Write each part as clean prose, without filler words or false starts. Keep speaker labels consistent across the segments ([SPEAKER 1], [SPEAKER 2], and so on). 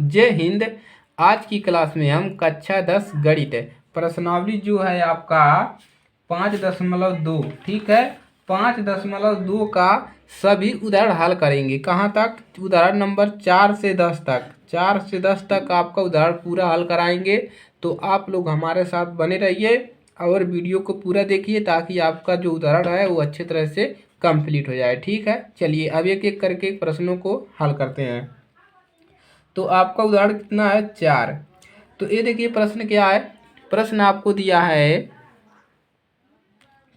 [SPEAKER 1] जय हिंद। आज की क्लास में हम कक्षा 10 गणित प्रश्नावली जो है आपका 5.2, ठीक है। 5.2 का सभी उदाहरण हल करेंगे। कहाँ तक? उदाहरण नंबर 4 से 10 तक। 4 से 10 तक आपका उदाहरण पूरा हल कराएंगे। तो आप लोग हमारे साथ बने रहिए और वीडियो को पूरा देखिए ताकि आपका जो उदाहरण है वो अच्छी तरह से कंप्लीट हो जाए, ठीक है। चलिए अब एक एक करके प्रश्नों को हल करते हैं। तो आपका उदाहरण कितना है? 4। तो ये देखिए प्रश्न क्या है। प्रश्न आपको दिया है,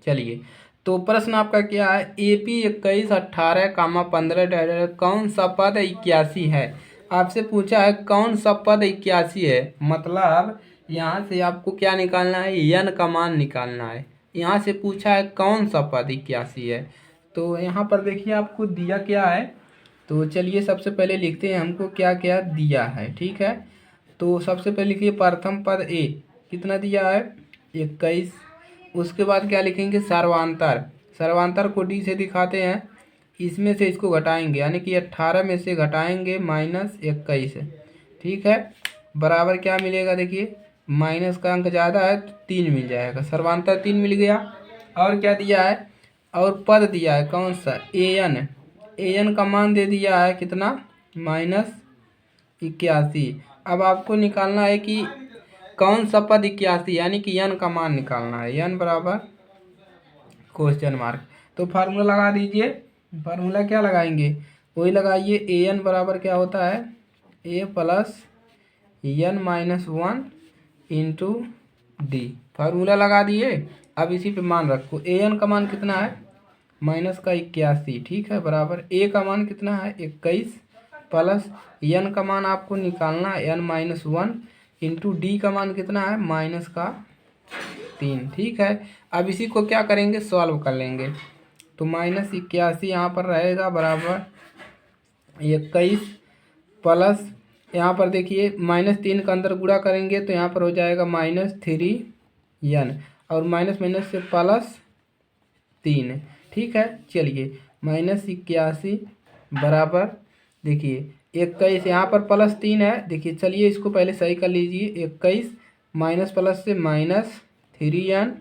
[SPEAKER 1] चलिए तो प्रश्न आपका क्या है, AP 21 18 15 कौन सा पद 81 है। आपसे पूछा है कौन सा पद 81 है, मतलब यहाँ से आपको क्या निकालना है, n का मान निकालना है। यहाँ से पूछा है कौन सा पद 81 है। तो यहाँ पर देखिए आपको दिया क्या है। तो चलिए सबसे पहले लिखते हैं हमको क्या क्या दिया है, ठीक है। तो सबसे पहले लिखिए प्रथम पद ए, कितना दिया है? 21। उसके बाद क्या लिखेंगे? सर्वांतर। सर्वांतर को डी से दिखाते हैं। इसमें से इसको घटाएंगे यानी कि 18 में से घटाएंगे -21, ठीक है। बराबर क्या मिलेगा? देखिए माइनस का अंक ज़्यादा है तो 3 मिल जाएगा। सर्वांतर 3 मिल गया। और क्या दिया है? और पद दिया है कौन सा? an का मान दे दिया है कितना? -81। अब आपको निकालना है कि कौन सा पद 81 यानी कि n का मान निकालना है। n बराबर क्वेश्चन मार्क। तो फार्मूला लगा दीजिए। फार्मूला क्या लगाएंगे? वही लगाइए। an बराबर क्या होता है? a plus n-1 into D. Formula लगा दिए। अब इसी पे मान रखो। an का मान कितना है? -81, ठीक है। बराबर a का मान कितना है? 21 प्लस n का मान आपको निकालना है n-1 इंटू डी का मान कितना है? -3, ठीक है। अब इसी को क्या करेंगे? सॉल्व कर लेंगे। तो -81 यहाँ पर रहेगा बराबर 21 प्लस यहाँ पर देखिए -3 का अंदर गुणा करेंगे तो यहाँ पर हो जाएगा -3n और माइनस माइनस से +3, ठीक है। चलिए -81 बराबर देखिए 21, यहाँ पर +3 है। देखिए चलिए इसको पहले सही कर लीजिए। 21 माइनस प्लस से -3n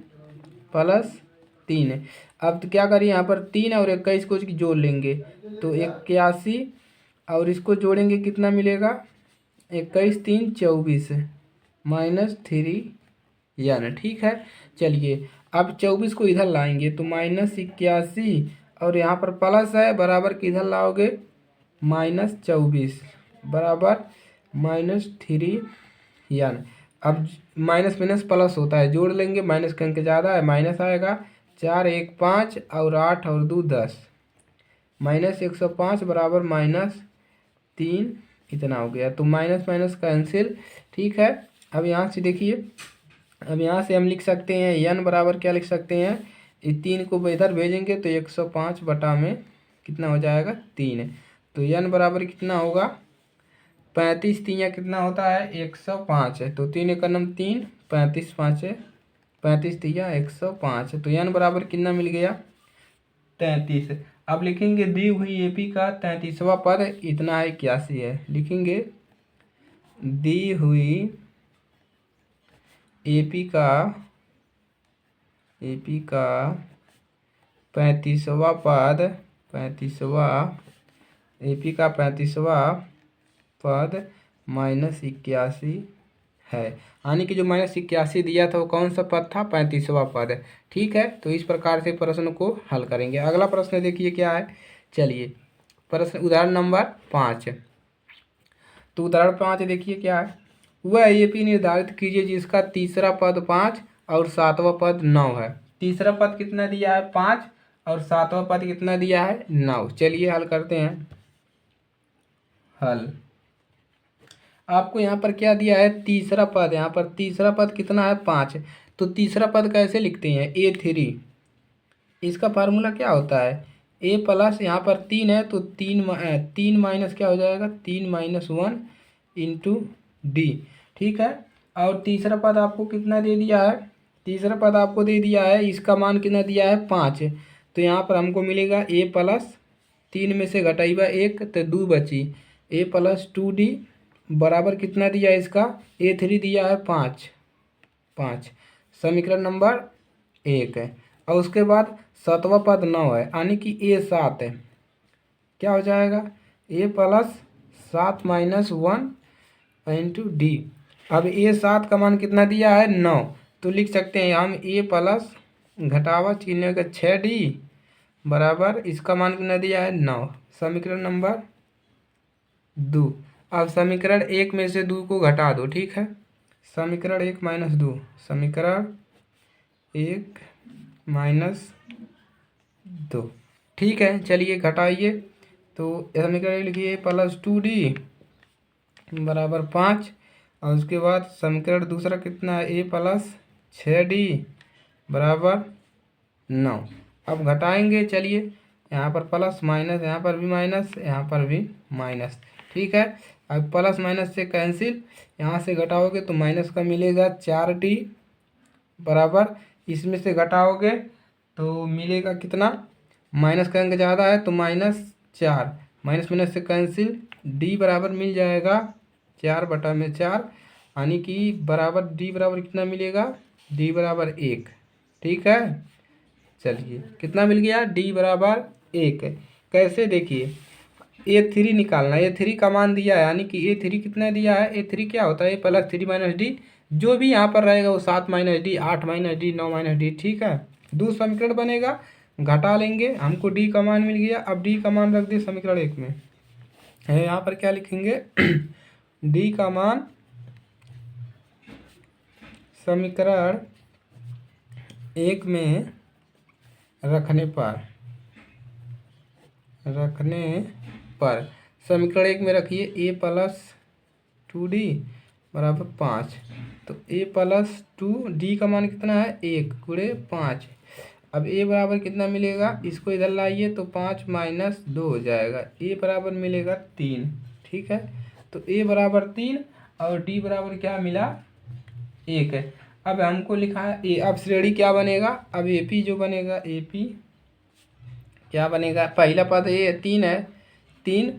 [SPEAKER 1] प्लस 3। अब तो क्या करिए, यहाँ पर 3 और 21 को जोड़ लेंगे तो 81 और इसको जोड़ेंगे कितना मिलेगा? 21 3 24 -3n, ठीक है। चलिए अब 24 को इधर लाएंगे तो -81 और यहाँ पर प्लस है बराबर किधर लाओगे? -24 बराबर -3n। अब माइनस माइनस प्लस होता है, जोड़ लेंगे। माइनस का अंक ज़्यादा है, माइनस आएगा। 4 1 5 और 8 और 2 10 -105 बराबर -3, इतना हो गया। तो माइनस माइनस कैंसिल, ठीक है। अब यहाँ से देखिए, अब यहाँ से हम लिख सकते हैं n बराबर क्या लिख सकते हैं? इस 3 को इधर भेजेंगे तो 105 बटा में कितना हो जाएगा? 3। तो n बराबर कितना होगा? 35 3 कितना होता है? 105 है। तो 3 1 3, 35 5 35 3 105। तो n बराबर कितना मिल गया? 33। अब लिखेंगे दी हुई AP का 33वां पद इतना है 81 है। लिखेंगे दी हुई AP का 35वां पद, 35वां AP का 35वां पद -81 है। यानी कि जो -81 दिया था वो कौन सा पद था? 35वां पद, ठीक है। तो इस प्रकार से प्रश्न को हल करेंगे। अगला प्रश्न देखिए क्या है। चलिए प्रश्न उदाहरण नंबर 5। तो उदाहरण 5 देखिए क्या है। वह AP निर्धारित कीजिए जिसका तीसरा पद 5 और सातवां पद 9 है। तीसरा पद कितना दिया है? 5 और सातवां पद कितना दिया है? 9। चलिए हल करते हैं। हल आपको यहाँ पर क्या दिया है? तीसरा पद। यहाँ पर तीसरा पद कितना है? 5। तो तीसरा पद कैसे लिखते हैं? A3। इसका फार्मूला क्या होता है? a प्लस यहाँ पर 3 है तो 3 माइनस क्या हो जाएगा? 3-1 इंटू डी, ठीक है। और तीसरा पद आपको कितना दे दिया है? तीसरा पद आपको दे दिया है, इसका मान कितना दिया है? 5। तो यहाँ पर हमको मिलेगा a प्लस 3 में से घटाइबा 1 तो 2 बची, a प्लस 2d बराबर कितना दिया है इसका, A3 दिया है 5, 5 समीकरण नंबर 1 है। और उसके बाद सातवां पद 9 है, यानी कि A7 है। क्या हो जाएगा, A+7 - 1 इंटू डी। अब A7 का मान कितना दिया है 9, तो लिख सकते हैं हम A+ घटावा चिन्ह का 6D बराबर इसका मान कितना दिया है 9, समीकरण नंबर 2। अब समीकरण 1 में से 2 को घटा दो, ठीक है। समीकरण 1 - 2, समीकरण 1 - 2, ठीक है। चलिए घटाइए, तो समीकरण लिखिए +2D बराबर 5, और उसके बाद समीकरण दूसरा कितना है A+6D बराबर 9। अब घटाएंगे, चलिए यहाँ पर प्लस माइनस, यहाँ पर भी माइनस, यहाँ पर भी माइनस, ठीक है। अब प्लस माइनस से कैंसिल, यहाँ से घटाओगे तो माइनस का मिलेगा 4D बराबर, इसमें से घटाओगे तो मिलेगा कितना, माइनस का अंक ज़्यादा है तो -4, माइनस माइनस से कैंसिल, D बराबर मिल जाएगा 4/4, यानी कि बराबर D बराबर कितना मिलेगा, D बराबर 1, ठीक है। चलिए कितना मिल गया, D बराबर 1। कैसे, देखिए A3 निकालना है, A3 का मान दिया है, यानी कि A3 कितना दिया है, A3 क्या होता है A+3 - D, जो भी यहाँ पर रहेगा वो 7 - D, 8 - D, 9 - D, ठीक है। दूसरा समीकरण बनेगा, घटा लेंगे, हमको D का मान मिल गया। अब D का मान रख दिए समीकरण 1 में है, यहाँ पर क्या लिखेंगे D का मान समीकरण 1 में रखने पर समीकरण 1 में रखिए A+2D बराबर 5, तो A+2D का मान कितना है 1 × 5। अब A बराबर कितना मिलेगा, इसको इधर लाइए तो 5 - 2 हो जाएगा, A बराबर मिलेगा 3, ठीक है। तो A बराबर 3 और D बराबर क्या मिला 1 है। अब हमको लिखा है ए, अब श्रेणी क्या बनेगा, अब AP जो बनेगा, AP क्या बनेगा, पहला पद ये 3 है, 3,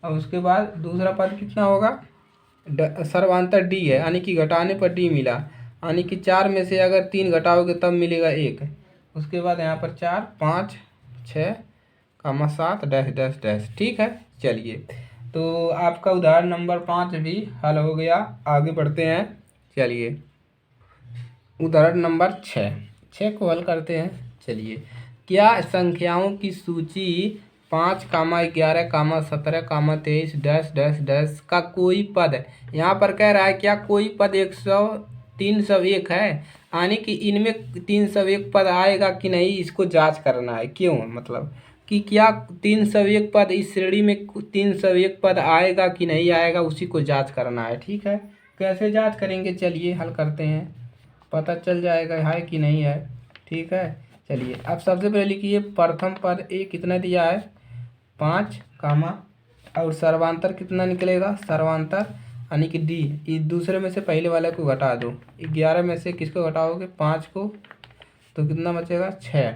[SPEAKER 1] और उसके बाद दूसरा पद कितना होगा, सर्वांतर D है, यानी कि घटाने पर D मिला, यानी कि 4 में से अगर 3 घटाओगे तब मिलेगा 1। उसके बाद यहाँ पर 4, 5, 6, 7 डैश डैश डैश, ठीक है। चलिए, तो आपका उदाहरण नंबर 5 भी हल हो गया। आगे बढ़ते हैं, चलिए उदाहरण नंबर 6 को हल करते हैं। चलिए, क्या संख्याओं की सूची 5, 11, 17, 23 डैश डैश डैश का कोई पद है। यहाँ पर कह रहा है क्या कोई पद 301 है, यानी कि इनमें 301 पद आएगा कि नहीं, इसको जांच करना है। क्यों, मतलब कि क्या 301 पद इस श्रेणी में 301 पद आएगा कि नहीं आएगा, उसी को जांच करना है, ठीक है। कैसे जांच करेंगे, चलिए हल करते हैं, पता चल जाएगा है कि नहीं है, ठीक है। चलिए, अब सबसे पहले लिखिए प्रथम पद ए कितना दिया है 5, और सर्वांतर कितना निकलेगा, सर्वांतर यानी कि D, इस दूसरे में से पहले वाले को घटा दो, 11 में से किसको घटाओगे 5 को, तो कितना बचेगा 6।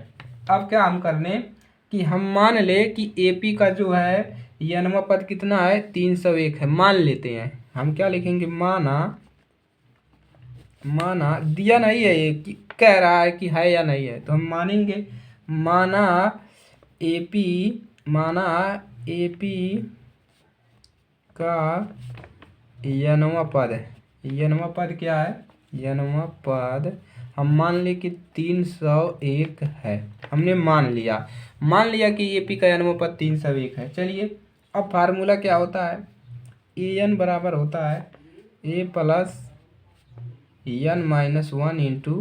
[SPEAKER 1] अब क्या हम करने कि हम मान ले कि AP का जो है यनवा पद कितना है 301 है, मान लेते हैं। हम क्या लिखेंगे, माना दिया नहीं है, ये कह रहा है कि है या नहीं है, तो हम मानेंगे माना AP का यनवा पद है। यनवा पद क्या है, यनवा पद हम मान ले कि 301 है। हमने मान लिया कि AP का यनवा पद 301 है। चलिए, अब फार्मूला क्या होता है, AN बराबर होता है A+ n - 1 इंटू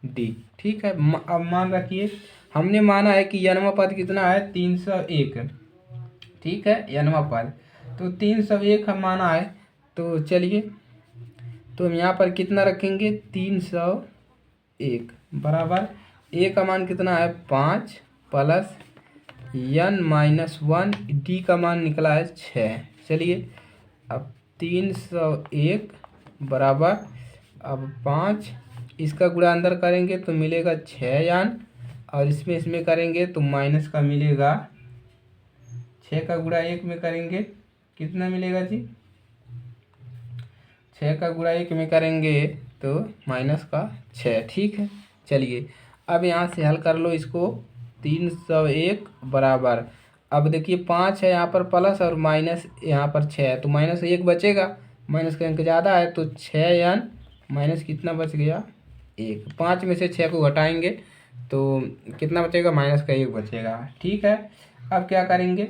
[SPEAKER 1] D, ठीक है। अब मान रखिए, हमने माना है कि यनवा पद कितना है 301, ठीक है, यनवा पद तो 301 हम माना है। तो चलिए, तो हम यहाँ पर कितना रखेंगे 301 बराबर A का मान कितना है 5 प्लस n - 1, D का मान निकला है 6। चलिए, अब 301 बराबर, अब 5, इसका गुणा अंदर करेंगे तो मिलेगा 6 और इसमें करेंगे तो माइनस का मिलेगा, 6 का गुणा 1 में करेंगे कितना मिलेगा जी 6 का गुणा 1 में करेंगे तो -6। ठीक है, चलिए अब यहाँ से हल कर लो इसको। 301 बराबर, अब देखिए 5 है यहाँ पर प्लस और माइनस यहाँ पर 6 है तो -1 बचेगा। माइनस का अंक ज़्यादा है तो 6n माइनस कितना बच गया 1। 5 में से 6 को घटाएंगे तो कितना बचेगा -1 बचेगा। ठीक है, अब क्या करेंगे,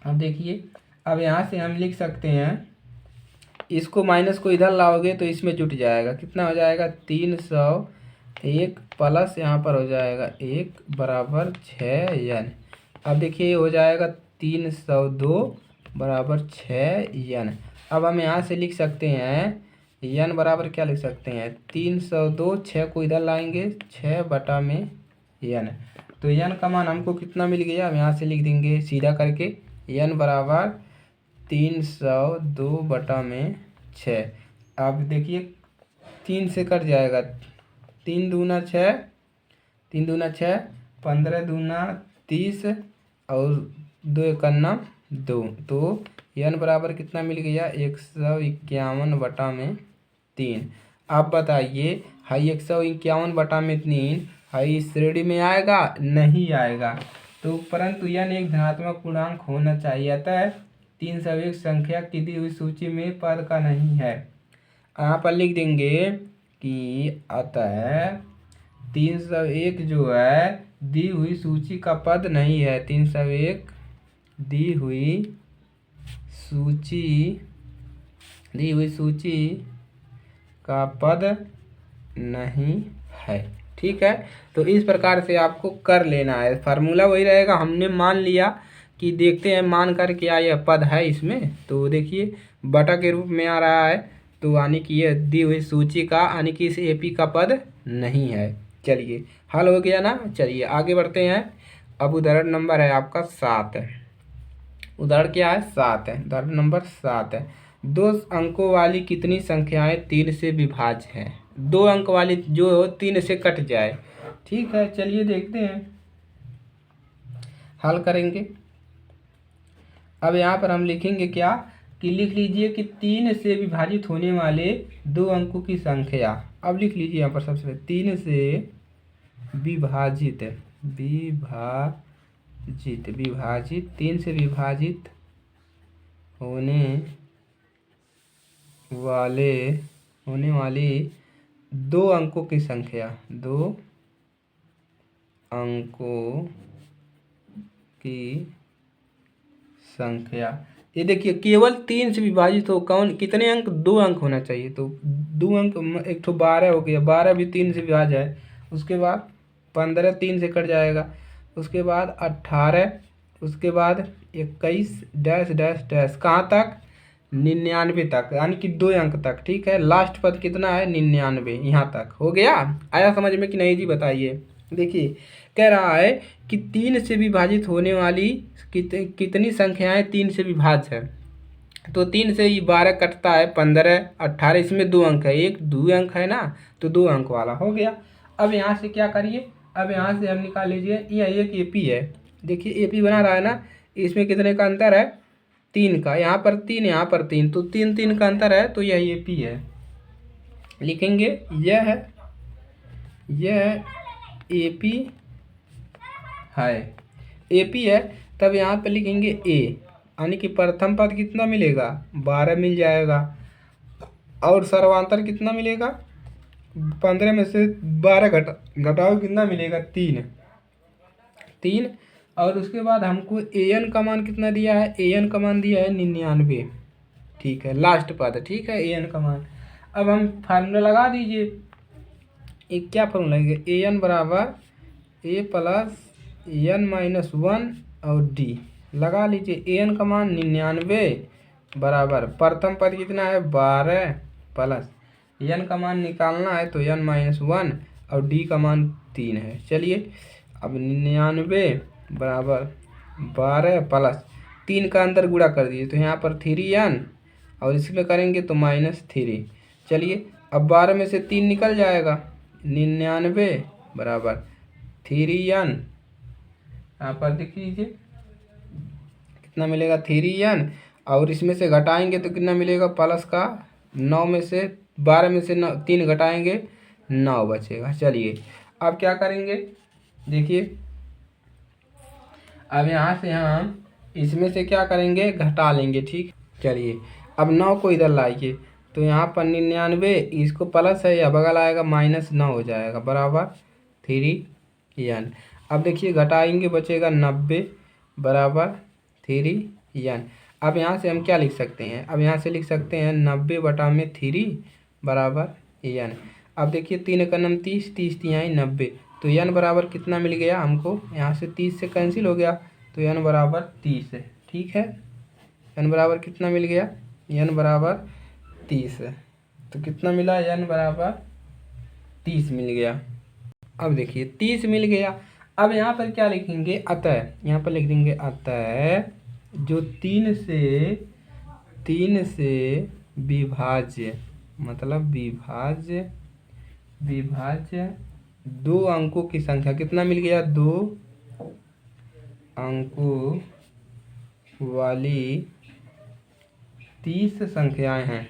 [SPEAKER 1] अब देखिए अब यहाँ से हम लिख सकते हैं, इसको माइनस को इधर लाओगे तो इसमें जुट जाएगा, कितना हो जाएगा 301 प्लस यहाँ पर हो जाएगा 1 बराबर 6n। अब देखिए ये हो जाएगा 302 बराबर 6n। अब हम यहाँ से लिख सकते हैं n बराबर क्या लिख सकते हैं 302, 6 को इधर लाएंगे 6 बटा में n, तो n का मान हमको कितना मिल गया, हम यहाँ से लिख देंगे सीधा करके n बराबर 302 बटा में 6। अब देखिए 3 से कट जाएगा, 3 दूना 6, 3 दूना 6, 15 दूना 30 और 2 एकन्ना 2, तो n बराबर कितना मिल गया 151 बटा में 3। अब बताइए हाई 151 बटा में 3 हाई इस श्रेणी में आएगा, नहीं आएगा, तो परंतु n एक धनात्मक पूर्णांक होना चाहिए, अतः 301 संख्या की दी हुई सूची में पद का नहीं है। यहाँ पर लिख देंगे कि अतः 301 जो है दी हुई सूची का पद नहीं है, 301 दी हुई सूची का पद नहीं है। ठीक है, तो इस प्रकार से आपको कर लेना है, फार्मूला वही रहेगा। हमने मान लिया कि देखते हैं मान कर क्या यह पद है इसमें, तो देखिए बटा के रूप में आ रहा है, तो यानी कि यह दी हुई सूची का यानी कि इस एपी का पद नहीं है। चलिए हल हो गया ना, चलिए आगे बढ़ते हैं। अब उदाहरण नंबर है आपका 7 है, उदाहरण क्या है 7 है, उदाहरण नंबर 7 है। 2 अंकों वाली कितनी संख्याएं 3 से विभाज्य हैं, 2 अंक वाली जो 3 से कट जाए। ठीक है, चलिए देखते हैं, हल करेंगे। अब यहाँ पर हम लिखेंगे क्या कि लिख लीजिए कि 3 से विभाजित होने वाले 2 अंकों की संख्या। अब लिख लीजिए यहाँ पर सबसे पहले 3 से विभाजित 3 से विभाजित होने वाली 2 अंकों की संख्या, 2 अंकों की संख्या। ये देखिए केवल 3 से विभाजित हो, कौन कितने अंक 2 अंक होना चाहिए, तो 2 अंक, एक तो 12 हो गया, 12 भी 3 से विभाज्य है। उसके बाद 15 3 से कट जाएगा, उसके बाद 18, उसके बाद 21 डैश डैश डैश कहाँ तक 99 तक, यानी कि 2 अंक तक। ठीक है, लास्ट पद कितना है 99, यहाँ तक हो गया। आया समझ में कि नहीं जी बताइए। देखिए कह रहा है कि 3 से विभाजित होने वाली कितनी संख्याएं 3 से विभाज्य है, तो 3 से ही 12 कटता है, 15 18, इसमें 2 अंक है, एक 2 अंक है ना, तो 2 अंक वाला हो गया। अब यहाँ से क्या करिए, अब यहाँ से हम निकाल लीजिए, यह एक एपी है। देखिए एपी बना रहा है ना, इसमें कितने का अंतर है 3 का, यहाँ पर 3 यहाँ पर 3, तो 3 3 का अंतर है, तो यह एपी है। लिखेंगे यह एपी है, एपी है, तब यहाँ पे लिखेंगे ए, यानी कि प्रथम पद कितना मिलेगा 12 मिल जाएगा, और सर्वांतर कितना मिलेगा 15 में से 12 घटाओ कितना मिलेगा 3। और उसके बाद हमको an का मान कितना दिया है, an का मान दिया है 99। ठीक है, लास्ट पद, ठीक है an का मान। अब हम फार्मूला लगा दीजिए, एक क्या फार्मूला लगेगा, an बराबर a प्लस n माइनस 1 और d लगा लीजिए। an का मान 99 बराबर प्रथम पद कितना है 12 प्लस n का मान निकालना है तो n माइनस 1 और d का मान 3 है। चलिए अब 99 बराबर 12 प्लस 3 का अंदर गुणा कर दीजिए, तो यहाँ पर 3n और इसमें करेंगे तो -3। चलिए अब 12 में से 3 निकल जाएगा, 99 बराबर 3n, यहाँ पर देख लीजिए कितना मिलेगा 3n, और इसमें से घटाएंगे तो कितना मिलेगा प्लस का 9 में से 12 में से 3 घटाएंगे 9 बचेगा। चलिए अब क्या करेंगे, देखिए अब यहाँ से हम इसमें से क्या करेंगे, घटा लेंगे। ठीक, चलिए अब 9 को इधर लाइए तो यहाँ पर 99, इसको प्लस है या बगल आएगा -9 हो जाएगा बराबर 3n। अब देखिए घटाएंगे बचेगा 90 बराबर 3n। अब यहाँ से हम क्या लिख सकते हैं, अब यहाँ से लिख सकते हैं 90/3 बराबर n। अब देखिए 3 का नम 30, 30 तिहाई 90, तो n बराबर कितना मिल गया हमको, यहाँ से 30 से कैंसिल हो गया तो n बराबर 30 है। ठीक है, n बराबर कितना मिल गया, n बराबर 30 है। तो कितना मिला, n बराबर 30 मिल गया। अब देखिए 30 मिल गया। अब यहाँ पर क्या लिखेंगे, अतः, यहाँ पर लिख देंगे अतः जो 3 से विभाज्य, मतलब विभाज्य 2 अंकों की संख्या, कितना मिल गया, 2 अंकों वाली 30 संख्याएं हैं,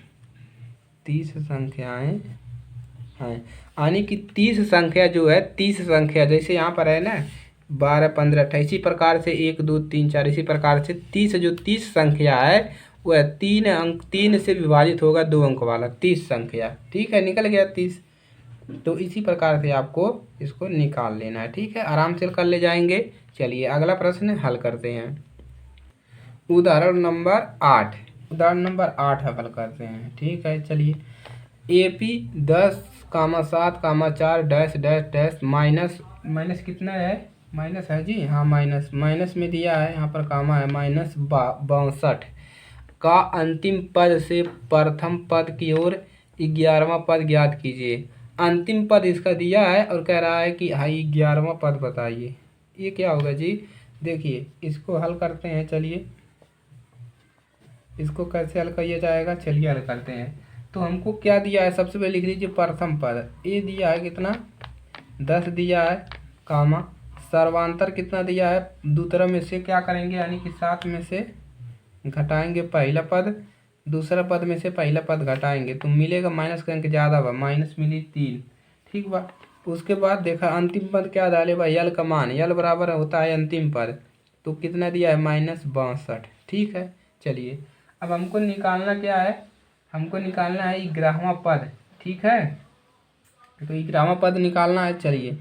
[SPEAKER 1] 30 संख्याएं हैं। यानी कि 30 संख्या जो है, 30 संख्या जैसे यहाँ पर है ना 12, 15, 28, इसी प्रकार से 1, 2, 3, 4, इसी प्रकार से 30 जो 30 संख्या है वह 3 अंक, 3 से विभाजित होगा 2 अंक वाला 30 संख्या। ठीक है, निकल गया 30। तो इसी प्रकार से आपको इसको निकाल लेना है। ठीक है, आराम से कर ले जाएंगे। चलिए अगला प्रश्न हल करते हैं। उदाहरण नंबर 8, उदाहरण नंबर 8 हल करते हैं। ठीक है, चलिए AP 10,7,4 dash dash dash minus कितना है, माइनस है जी, हाँ माइनस में दिया है, यहाँ पर कामा है, -62 का अंतिम पद से प्रथम पद की ओर 11वां पद ज्ञात कीजिए। अंतिम पद इसका दिया है और कह रहा है कि हाई 11वां पद बताइए। ये क्या होगा जी, देखिए इसको हल करते हैं। चलिए इसको कैसे हल किया जाएगा, चलिए हल करते हैं। तो हमको क्या दिया है, सबसे पहले लिख लीजिए प्रथम पद, ये दिया है कितना 10 दिया है, कामा सर्वांतर कितना दिया है, दूसरा में से क्या करेंगे, यानी कि 7 में से घटाएंगे पहला पद, दूसरा पद में से पहला पद घटाएंगे तो मिलेगा माइनस का अंक ज़्यादा बा, माइनस मिली 3। ठीक बा, उसके बाद देखा अंतिम पद क्या डाले बा, यल का मान, यल बराबर होता है अंतिम पद, तो कितना दिया है -62। ठीक है, चलिए अब हमको निकालना क्या है, हमको निकालना है 11वां पद। ठीक है, तो 11वां पद निकालना है। चलिए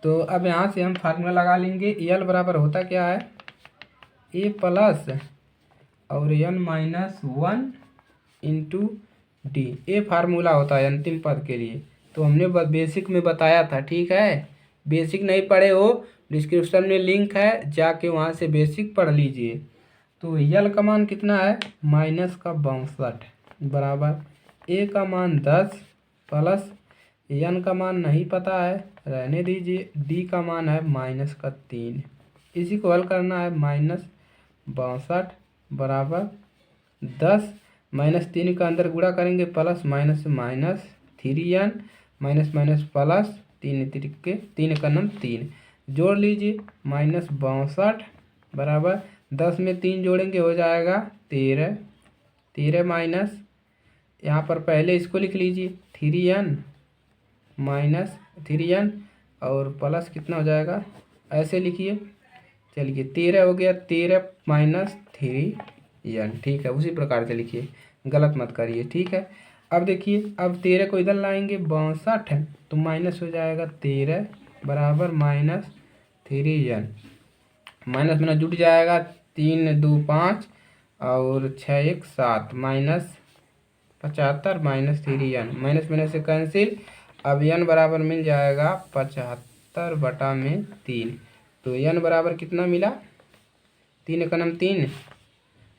[SPEAKER 1] तो अब यहाँ से हम फार्मूला लगा लेंगे, यल बराबर होता क्या है, a प्लस और n-1 इंटू डी, ये फार्मूला होता है अंतिम पद के लिए। तो हमने बेसिक में बताया था। ठीक है, बेसिक नहीं पढ़े हो डिस्क्रिप्शन में लिंक है, जाके वहाँ से बेसिक पढ़ लीजिए। तो यल का मान कितना है, -62 बराबर ए का मान 10 प्लस एन का मान नहीं पता है, रहने दीजिए, डी का मान है -3। इसी को हल करना है, -62 बराबर 10 -3 का अंदर गुणा करेंगे, प्लस माइनस से minus 3n minus minus plus 3 3 3 का नम 3 जोड़ लीजिए, -62 बराबर 10 में 3 जोड़ेंगे हो जाएगा 13, 13 माइनस, यहाँ पर पहले इसको लिख लीजिए 3n माइनस 3n और प्लस कितना हो जाएगा, ऐसे लिखिए। चलिए 13 हो गया, 13 माइनस 3n। ठीक है, उसी प्रकार से लिखिए, गलत मत करिए। ठीक है, अब देखिए अब 13 को इधर लाएंगे, 62 है तो माइनस हो जाएगा 13 बराबर -3n, माइनस में जुट जाएगा, 3 2 5 और 6 1 7 -75 -3n, माइनस में से कैंसिल। अब n बराबर मिल जाएगा 75/3। तो n बराबर कितना मिला, 3 का नम 3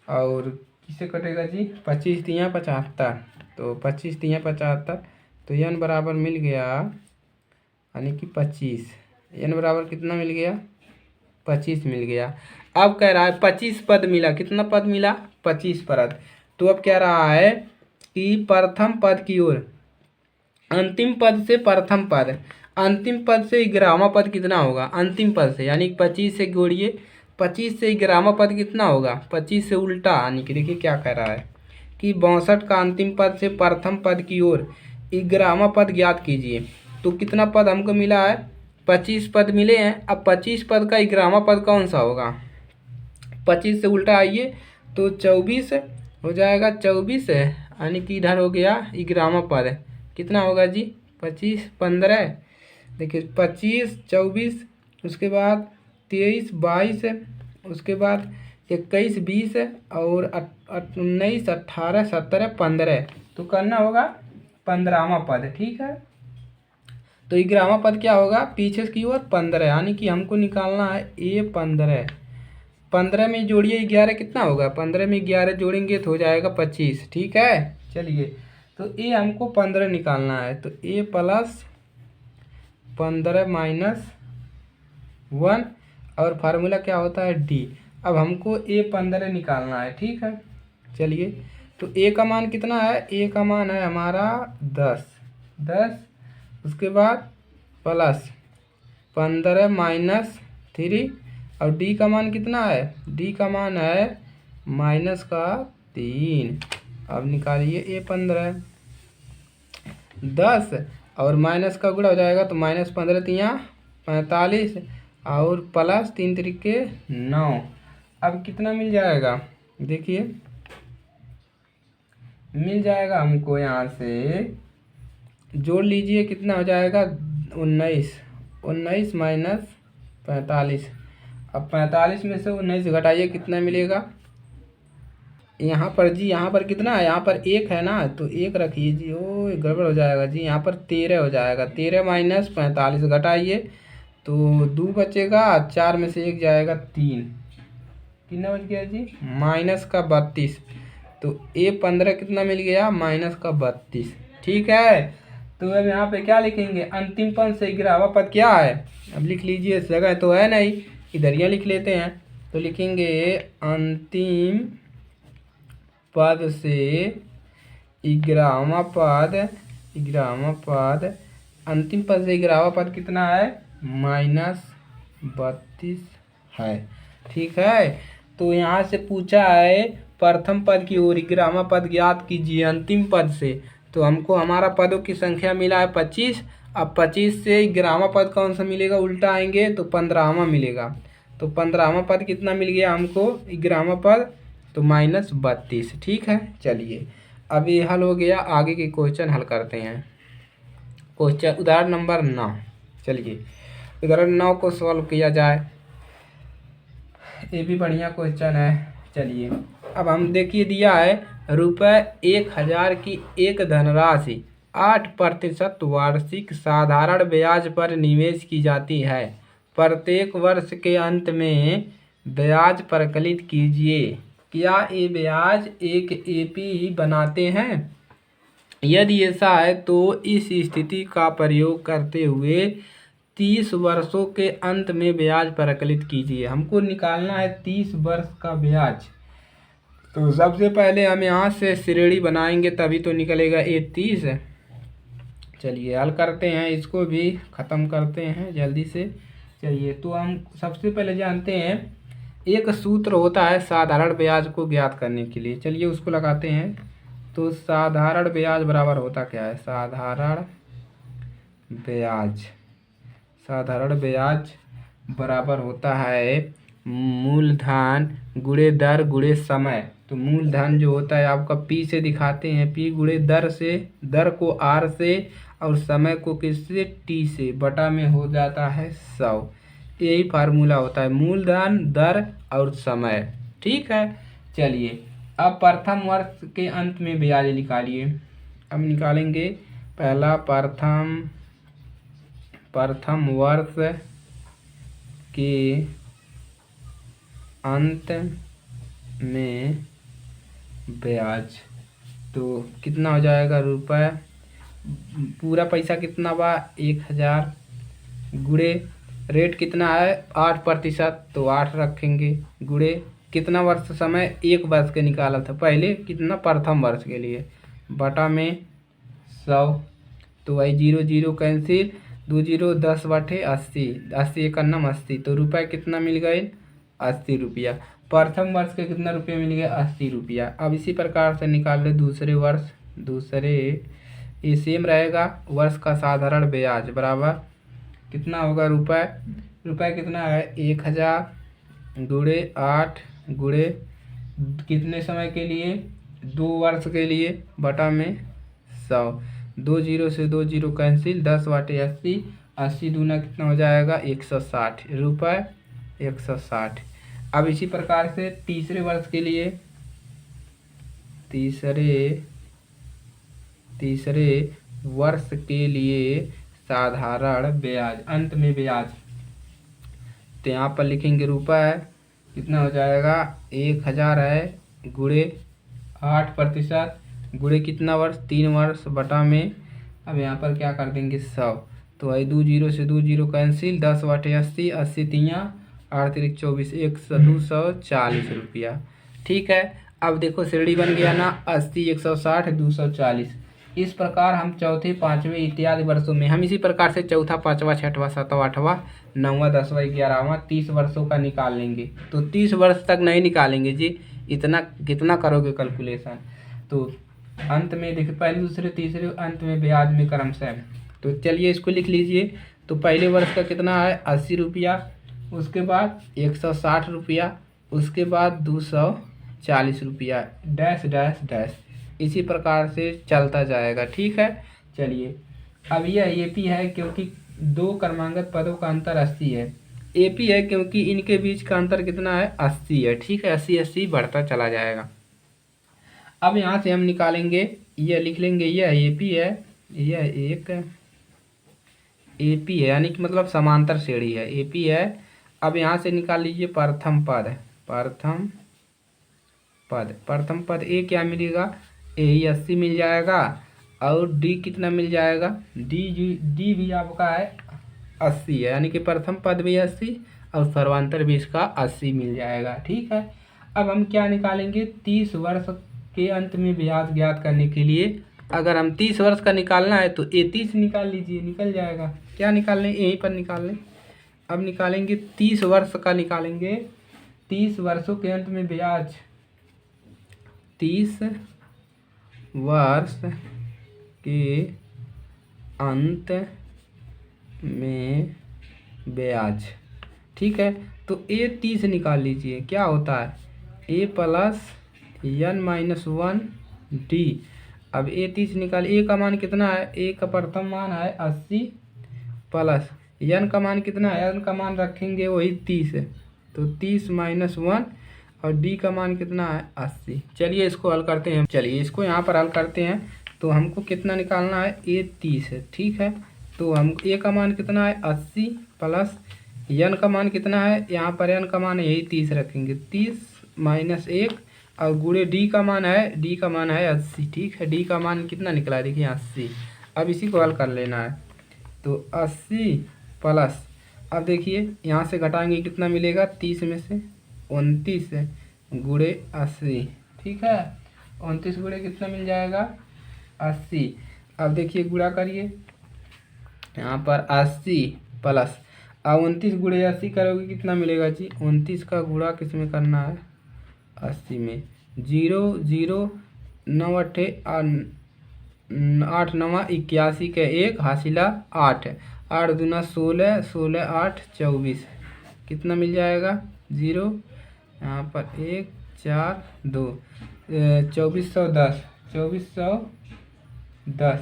[SPEAKER 1] और किससे कटेगा जी, 25 3 75, तो 25 3 75, तो n बराबर मिल गया, यानी कि 25, n बराबर कितना मिल गया, 25 मिल गया। अब कह रहा है 25 पद मिला, कितना पद मिला, 25 पद। तो अब कह रहा है कि प्रथम पद की ओर, अंतिम पद से प्रथम पद, अंतिम पद से 11वां पद कितना होगा, अंतिम पद से, यानी 25 से जोड़िए, 25 से 11वां पद कितना होगा, 25 से उल्टा, यानी कि देखिए क्या कह रहा है कि 62 का अंतिम पद से प्रथम पद की ओर 11वां पद ज्ञात कीजिए। तो कितना पद हमको मिला है? 25 पद मिले हैं। अब 25 पद का 11वां पद कौन सा होगा? 25 से उल्टा आइए तो 24 हो जाएगा। 24 है यानी कि इधर हो गया 11वां पद। कितना होगा जी? 25 15, देखिए 25 24, उसके बाद 23 22, उसके बाद 21 20 और 19 18 17 15। तो करना होगा 15वां पद। ठीक है, तो 11वां पद क्या होगा? पीछे की ओर 15, यानी कि हमको निकालना है A15। 15 में जोड़िए 11, कितना होगा? 15 में 11 जोड़ेंगे तो हो जाएगा 25। ठीक है, चलिए तो ए हमको 15 निकालना है, तो A प्लस 15 माइनस 1 और फार्मूला क्या होता है? D। अब हमको A15 निकालना है। ठीक है, चलिए तो A का मान कितना है? A का मान है हमारा 10। उसके बाद प्लस 15 माइनस 3 और डी का मान कितना है? डी का मान है माइनस का 3। अब निकालिए A15। 10 और माइनस का गुणा हो जाएगा तो माइनस 15 तियाँ 45 और प्लस 3 तरीके 9। अब कितना मिल जाएगा? देखिए मिल जाएगा हमको, यहाँ से जोड़ लीजिए, कितना हो जाएगा? 19 माइनस 45। अब 45 में से 19 घटाइए, कितना मिलेगा? यहाँ पर जी, यहाँ पर कितना है? यहाँ पर 1 है ना, तो 1 रखिए जी। ओ गड़बड़ हो जाएगा जी, यहाँ पर 13 हो जाएगा। 13 माइनस 45 घटाइए तो 2 बचेगा, 4 में से 1 जाएगा 3। कितना बच गया जी? माइनस का 32। तो A15 कितना मिल गया? माइनस का 32। ठीक है, तो अब यहाँ पे क्या लिखेंगे? अंतिम पद से 11वां पद क्या है? अब लिख लीजिए, इस जगह तो है नहीं, इधर ही लिख लेते हैं। तो लिखेंगे अंतिम पद से 11वां पद। अंतिम पद से 11वां पद कितना है? माइनस 32 है। ठीक है, तो यहाँ से पूछा है प्रथम पद की ओर 11वां पद ज्ञात कीजिए अंतिम पद से। तो हमको हमारा पदों की संख्या मिला है 25। अब 25 से 11वां पद कौन सा मिलेगा? उल्टा आएंगे तो 15वां मिलेगा। तो 15वां पद कितना मिल गया हमको? 11वां पद, तो माइनस 32। ठीक है, चलिए अब ये हल हो गया। आगे के क्वेश्चन हल करते हैं। क्वेश्चन उदाहरण नंबर 9। चलिए उदाहरण 9 को सॉल्व किया जाए। ये भी बढ़िया क्वेश्चन है। चलिए अब हम देखिए, दिया है ₹1000 की एक धनराशि 8% वार्षिक साधारण ब्याज पर निवेश की जाती है। प्रत्येक वर्ष के अंत में ब्याज प्रकलित कीजिए। क्या ये ब्याज एक एपी बनाते हैं? यदि ऐसा है तो इस स्थिति का प्रयोग करते हुए 30 वर्षों के अंत में ब्याज प्रकलित कीजिए। हमको निकालना है 30 वर्ष का ब्याज। तो सबसे पहले हम यहाँ से श्रेणी बनाएंगे, तभी तो निकलेगा ये 30। चलिए हल करते हैं, इसको भी ख़त्म करते हैं जल्दी से। चलिए तो हम सबसे पहले जानते हैं एक सूत्र होता है साधारण ब्याज को ज्ञात करने के लिए। चलिए उसको लगाते हैं। तो साधारण ब्याज बराबर होता क्या है? साधारण ब्याज बराबर होता है मूलधन गुणे दर गुणे समय। तो मूलधन जो होता है आपका P से दिखाते हैं, P गुणे दर से, दर को R से और समय को किससे? T से, बटा में हो जाता है 100। यही फार्मूला होता है मूलधन, दर और समय। ठीक है, चलिए अब प्रथम वर्ष के अंत में ब्याज निकालिए। अब निकालेंगे पहला प्रथम वर्ष के अंत में ब्याज। तो कितना हो जाएगा? रुपये, पूरा पैसा कितना बा? 1000 गुणे रेट कितना है? 8%, तो 8 रखेंगे गुणे कितना वर्ष समय? 1 वर्ष के निकाला था पहले, कितना? प्रथम वर्ष के लिए, बटा में 100। तो वही 0 0 कैंसिल, 2 0 10 बटे 80, 80 1 अन्नम 80। तो रुपये कितना मिल गए? 80 रुपया। प्रथम वर्ष के कितना रुपये मिल गया 80 रुपया। अब इसी प्रकार से निकाल ले दूसरे वर्ष, दूसरे ये सेम रहेगा, वर्ष का साधारण ब्याज बराबर कितना होगा रुपये, रुपये कितना है 1000 गुणे 8 गुणे कितने समय के लिए 2 वर्ष के लिए बटा में 100, 2 जीरो से 2 जीरो कैंसिल, 10 बटे 80, 80 दूना कितना हो जाएगा 160 रुपये 160। अब इसी प्रकार से तीसरे वर्ष के लिए, तीसरे वर्ष के लिए साधारण ब्याज, अंत में ब्याज, तो यहाँ पर लिखेंगे रुपये कितना हो जाएगा 1000 है गुणे 8% गुणे कितना वर्ष 3 वर्ष बटा में, अब यहाँ पर क्या कर देंगे 100, तो आई 2 जीरो से 2 जीरो कैंसिल, 10 बटे 80, 80 तियाँ 8 तिरिक 24, 240 रुपया। ठीक है, अब देखो श्रेणी बन गया ना 80 160 240। इस प्रकार हम चौथे पाँचवें इत्यादि वर्षों में हम इसी प्रकार से चौथा पाँचवा छठवां सातवां आठवां नौवां 10वां 11वां 30 वर्षों का निकाल लेंगे। तो 30 वर्ष तक नहीं निकालेंगे जी, इतना कितना करोगे कैलकुलेशन। तो अंत में देखिए पहले दूसरे तीसरे अंत में ब्याज में क्रमशः, तो चलिए इसको लिख लीजिए। तो पहले वर्ष का कितना है 80 रुपया, उसके बाद 160 रुपया, उसके बाद 240 रुपया, डैश डैश डैश, इसी प्रकार से चलता जाएगा। ठीक है, चलिए अब यह एपी है क्योंकि दो क्रमांकित पदों का अंतर 80 है, एपी है क्योंकि इनके बीच का अंतर कितना है 80 है। ठीक है, 80 80 बढ़ता चला जाएगा। अब यहाँ से हम निकालेंगे, यह लिख लेंगे यह एपी है, यह एक एपी है यानी कि मतलब समांतर श्रेणी है, एपी है। अब यहाँ से निकाल लीजिए प्रथम पद, प्रथम पद ए क्या मिलेगा, ए 80 मिल जाएगा, और डी कितना मिल जाएगा, डी भी आपका है 80 है, यानी कि प्रथम पद भी 80 और सर्वांतर भी इसका 80 मिल जाएगा। ठीक है, अब हम क्या निकालेंगे 30 वर्ष के अंत में ब्याज ज्ञात करने के लिए, अगर हम 30 वर्ष का निकालना है तो 30 निकाल लीजिए, निकल जाएगा। क्या निकाल लें, यहीं पर निकाल लें। अब निकालेंगे 30 वर्ष का, निकालेंगे 30 वर्षों के अंत में ब्याज, 30 वर्ष के अंत में ब्याज। ठीक है, तो ए 30 निकाल लीजिए, क्या होता है ए प्लस n माइनस 1 डी। अब ए 30 निकाल, ए का मान कितना है, ए का प्रथम मान है 80 प्लस n का मान कितना है, n का मान रखेंगे वही 30 है, तो 30 माइनस 1 और डी का मान कितना है 80। चलिए इसको हल करते हैं, चलिए इसको यहाँ पर हल करते हैं। तो हमको कितना निकालना है, ए 30 है। ठीक है, तो हम ए का मान कितना है 80 प्लस n का मान कितना है, यहाँ पर n का मान है यही 30 रखेंगे, 30 माइनस 1 और गुणे डी का मान है, डी का मान है 80। ठीक है, डी का मान कितना निकला देखिए 80। अब इसी को हल कर लेना है, तो 80 प्लस, अब देखिए यहाँ से घटाएंगे कितना मिलेगा, 30 में से 29 गुणे 80। ठीक है, 29 गुणे कितना मिल जाएगा 80। अब देखिए गुणा करिए यहाँ पर 80 प्लस, अब 29 गुणे 80 करोगे कितना मिलेगा जी, 29 का गुणा किस में करना है 80 में, 0 0 9 अट्ठे 8 9 81 के 1 हासिला 8, 8 दूना 16, 16 8 24, कितना मिल जाएगा 0, यहाँ पर 1 4 2, 2410, 2410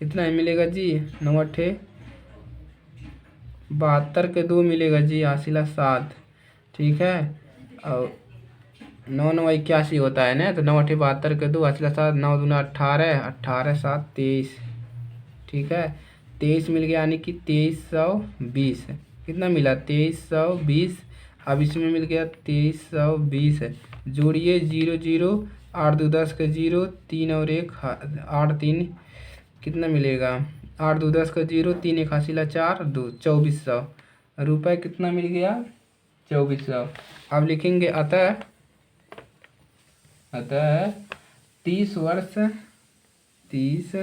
[SPEAKER 1] इतना ही मिलेगा जी, 9 अट्ठे 72 के 2 मिलेगा जी, हासिला 7। ठीक है, और 9 9 81 होता है ना, तो 9 अट्ठे 72 के 2 हासिला 7, 9 दूना 18, 18 7 23। ठीक है, 23 मिल गया, यानी कि 2320 कितना मिला 2320। अब इसमें मिल गया 2320, जोड़िए 0 0, 8 2 10 के 0, 3 और 1 8 3 कितना मिलेगा, 8 2 10 का 0, 3 1 हासिला 4 2, 2400 रुपये कितना मिल गया 2400। अब लिखेंगे अतः 30 वर्ष 30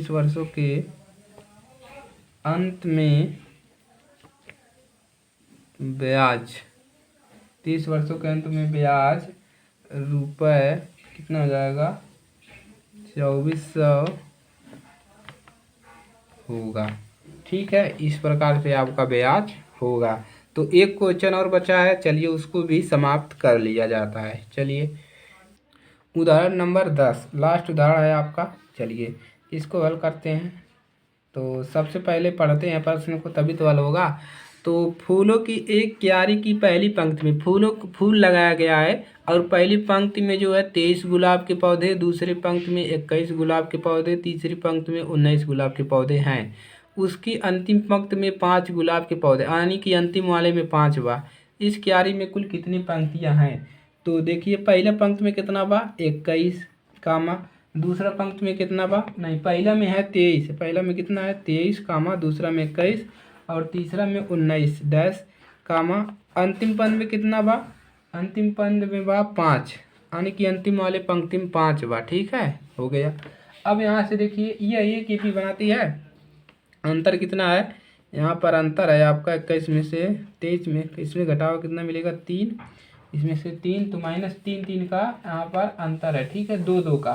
[SPEAKER 1] वर्षों के अंत में ब्याज, 30 वर्षों के अंत में ब्याज रुपये कितना हो जाएगा, 2400 होगा। ठीक है, इस प्रकार से आपका ब्याज होगा। तो एक क्वेश्चन और बचा है, चलिए उसको भी समाप्त कर लिया जाता है। चलिए उदाहरण नंबर 10 लास्ट उदाहरण है आपका, चलिए इसको हल करते हैं। तो सबसे पहले पढ़ते हैं प्रश्न को, तभी तो हल होगा। तो फूलों की एक क्यारी की पहली पंक्ति में फूल लगाया गया है और पहली पंक्ति में जो है 23 गुलाब के पौधे, दूसरी पंक्ति में 21 गुलाब के पौधे, तीसरी पंक्ति में 19 गुलाब के पौधे हैं। उसकी अंतिम पंक्ति में 5 गुलाब के पौधे, यानी कि अंतिम वाले में 5 बा। इस क्यारी में कुल कितनी पंक्तियां हैं? तो देखिए पहला पंक्ति में कितना बा, 21 कामा, दूसरा पंक्ति में कितना बा, नहीं पहला में है 23, पहला में कितना है 23 कामा, दूसरा में 21 और तीसरा में 19 डैश कामा, अंतिम पद में कितना बा, अंतिम पद में बा 5, यानी कि अंतिम वाले पंक्ति में 5 बा। ठीक है, हो गया। अब यहाँ से देखिए ये केपी बनाती है, अंतर कितना है, यहाँ पर अंतर है आपका 21 में से 23 में, इसमें घटाओ कितना मिलेगा 3, इसमें से 3 तो -3 का यहाँ पर अंतर है। ठीक है, 2 का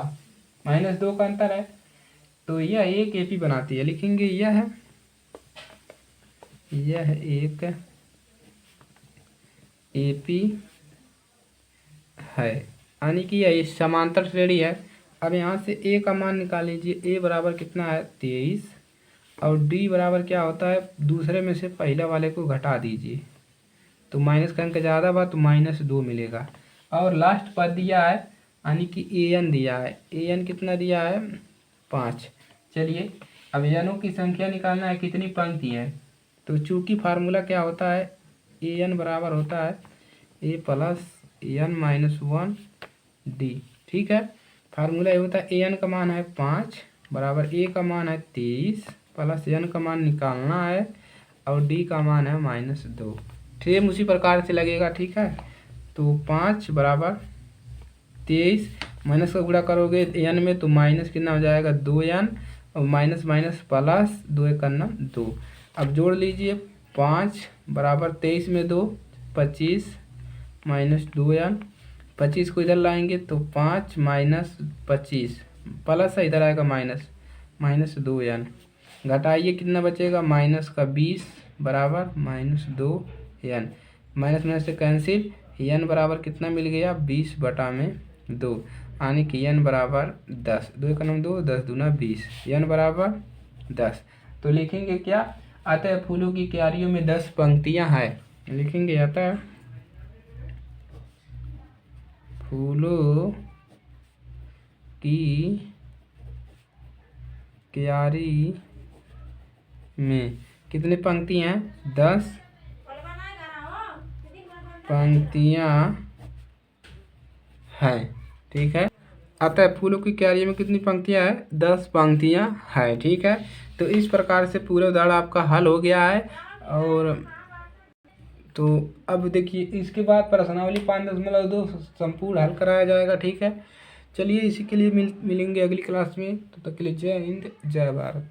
[SPEAKER 1] -2 का अंतर है। तो यह एक एपी बनाती है, लिखेंगे यह एक एपी है, यानी कि यह समांतर श्रेणी है। अब यहाँ से ए का मान निकाल लीजिए, ए बराबर कितना है 23 और डी बराबर क्या होता है, दूसरे में से पहला वाले को घटा दीजिए, तो माइनस का अंक ज़्यादा बा तो -2 मिलेगा। और लास्ट पद दिया है, यानी कि ए एन दिया है, ए एन कितना दिया है 5। चलिए अब एनों की संख्या निकालना है, कितनी पंक्ति है। तो चूँकि फार्मूला क्या होता है, ए एन बराबर होता है ए प्लस एन -1 डी। ठीक है, फार्मूला ये होता है ए एन का मान है 5 बराबर ए का मान है 23 प्लस एन का मान निकालना है और डी का मान है -2। सेम उसी प्रकार से लगेगा। ठीक है, तो 5 बराबर 23 माइनस का गुणा करोगे एन में तो माइनस कितना हो जाएगा 2n और माइनस माइनस प्लस 2 1 2। अब जोड़ लीजिए 5 बराबर 23 में 2 25 -2n, 25 को इधर लाएंगे तो 5 -25 प्लस है, इधर आएगा -2n, घटाइए कितना बचेगा माइनस का 20 बराबर -2n, माइनस माइनस से कैंसिल, n बराबर कितना मिल गया 20/2, यानी कि n बराबर 10, 2 1 2 10 दूना 20, n बराबर 10। तो लिखेंगे क्या, अतः फूलों की क्यारियों में 10 पंक्तियां हैं, लिखेंगे अतः फूलों की क्यारी में कितनी पंक्तियां हैं, 10 पंक्तियां हैं। ठीक है, अतः फूलों की क्यारी में कितनी पंक्तियां हैं, 10 पंक्तियां हैं। ठीक है, तो इस प्रकार से पूरा उदाहरण आपका हल हो गया है। और तो अब देखिए इसके बाद प्रश्नावली 5.2 संपूर्ण हल कराया जाएगा। ठीक है, चलिए इसी के लिए मिलेंगे अगली क्लास में, तो तब तक के लिए जय हिंद जय भारत।